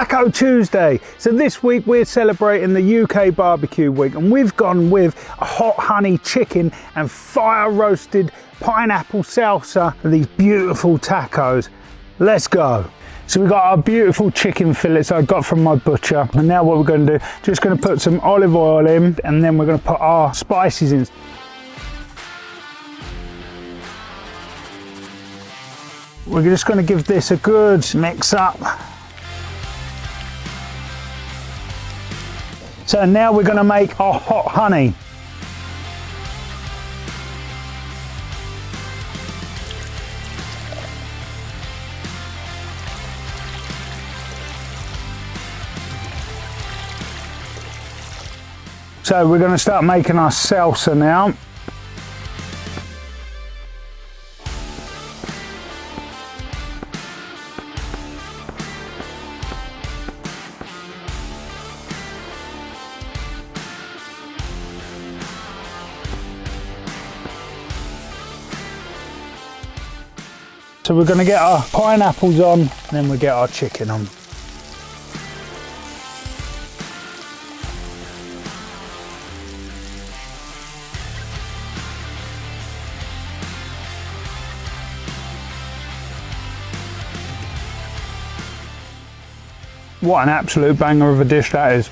Taco Tuesday. So this week we're celebrating the UK barbecue week, and we've gone with a hot honey chicken and fire roasted pineapple salsa for these beautiful tacos. Let's go. So we've got our beautiful chicken fillets I got from my butcher, and now what we're going to do, just going to put some olive oil in, and then we're going to put our spices in. We're just going to give this a good mix up. So now we're going to make our hot honey. So we're going to start making our salsa now. So we're going to get our pineapples on, and then we'll get our chicken on. What an absolute banger of a dish that is.